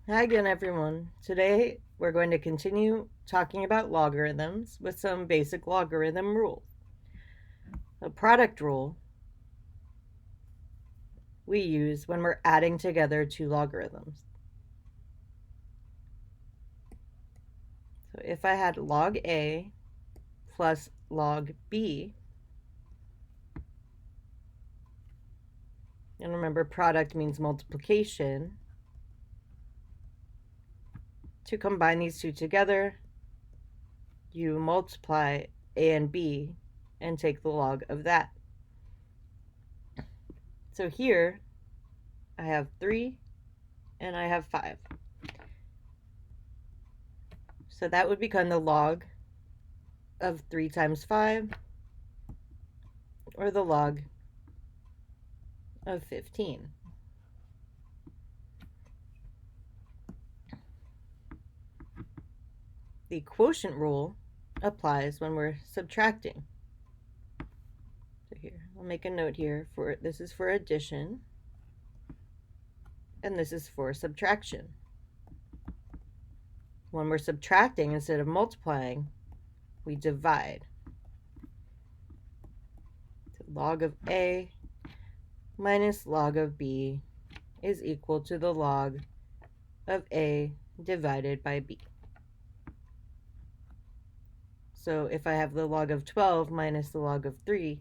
Hi again, everyone. Today we're going to continue talking about logarithms with some basic logarithm rules. A product rule we use when we're adding together two logarithms. So if I had log A plus log B, and remember product means multiplication, to combine these two together, you multiply A and B and take the log of that. So here I have 3 and I have 5. So that would become the log of 3 times 5, or the log of 15. The quotient rule applies when we're subtracting. So here, I'll make a note here for this is for addition, and this is for subtraction. When we're subtracting instead of multiplying, we divide. So log of A minus log of B is equal to the log of A divided by B. So if I have the log of 12 minus the log of 3,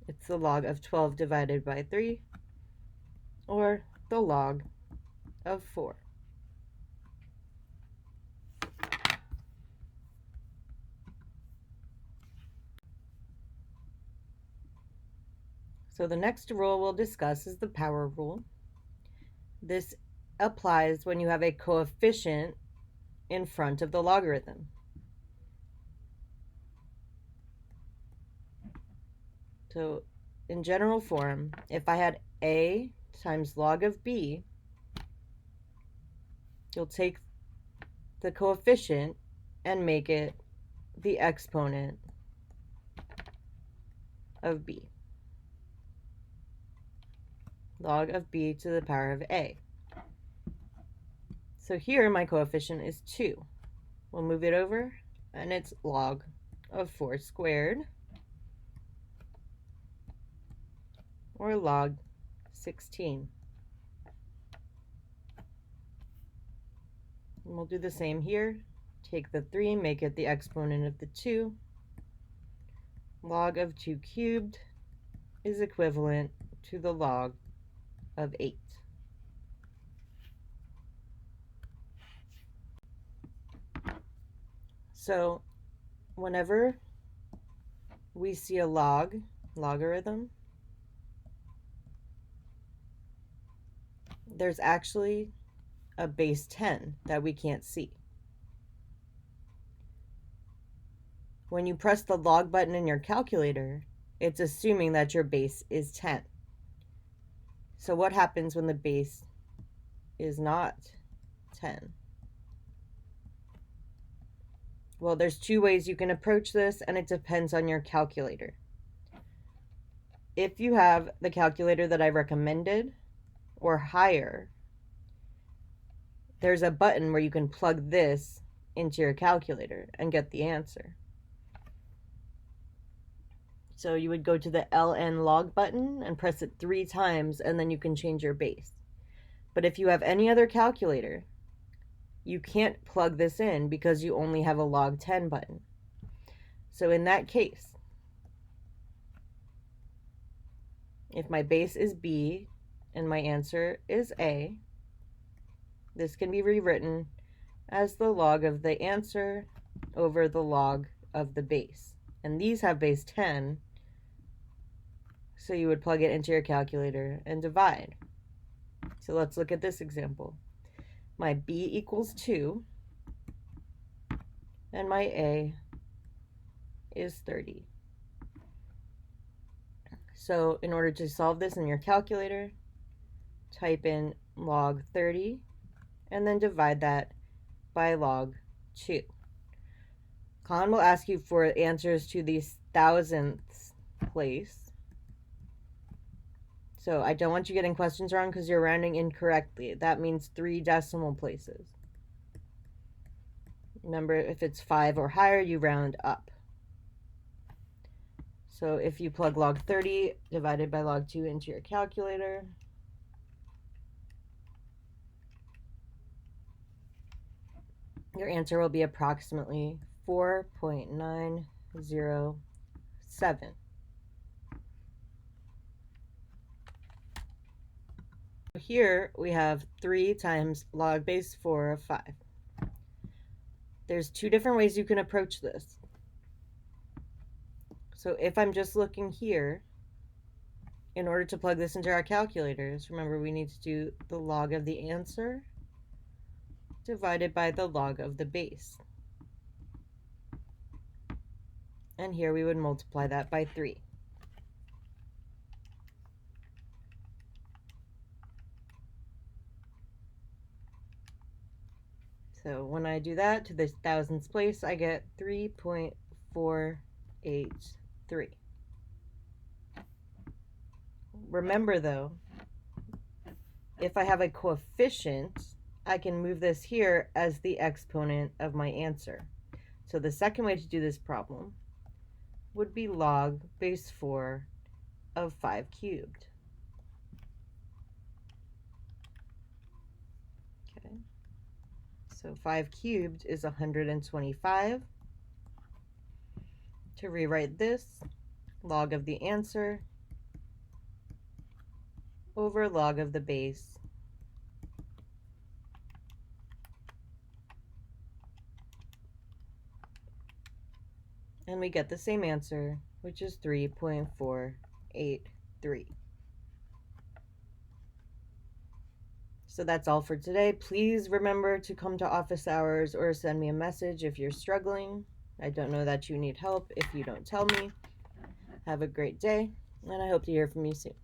it's the log of 12 divided by 3, or the log of 4. So the next rule we'll discuss is the power rule. This applies when you have a coefficient in front of the logarithm. So in general form, if I had A times log of B, you'll take the coefficient and make it the exponent of B. Log of B to the power of A. So here my coefficient is 2. We'll move it over, and it's log of 4 squared, or log 16. And we'll do the same here. Take the 3, make it the exponent of the 2. Log of 2 cubed is equivalent to the log of 8. So whenever we see a logarithm, there's actually a base 10 that we can't see. When you press the log button in your calculator, it's assuming that your base is 10. So what happens when the base is not 10? Well, there's two ways you can approach this, and it depends on your calculator. If you have the calculator that I recommended or higher, there's a button where you can plug this into your calculator and get the answer. So you would go to the LN log button and press it 3 times, and then you can change your base. But if you have any other calculator, you can't plug this in because you only have a log 10 button. So in that case, if my base is B and my answer is A, this can be rewritten as the log of the answer over the log of the base. And these have base 10, so you would plug it into your calculator and divide. So let's look at this example. My B equals 2, and my A is 30. So in order to solve this in your calculator, type in log 30, and then divide that by log 2. Khan will ask you for answers to the thousandths place. So I don't want you getting questions wrong because you're rounding incorrectly. That means 3 decimal places. Remember, if it's 5 or higher, you round up. So if you plug log 30 divided by log 2 into your calculator, your answer will be approximately 4.907. Here we have 3 times log base 4 of 5. There's 2 different ways you can approach this. So if I'm just looking here, in order to plug this into our calculators, remember we need to do the log of the answer divided by the log of the base. And here we would multiply that by 3. So when I do that to the thousands place, I get 3.483. Remember though, if I have a coefficient, I can move this here as the exponent of my answer. So the second way to do this problem would be log base 4 of 5 cubed. Okay. So 5 cubed is 125. To rewrite this, log of the answer over log of the base. And we get the same answer, which is 3.483. So that's all for today. Please remember to come to office hours or send me a message if you're struggling. I don't know that you need help if you don't tell me. Have a great day, and I hope to hear from you soon.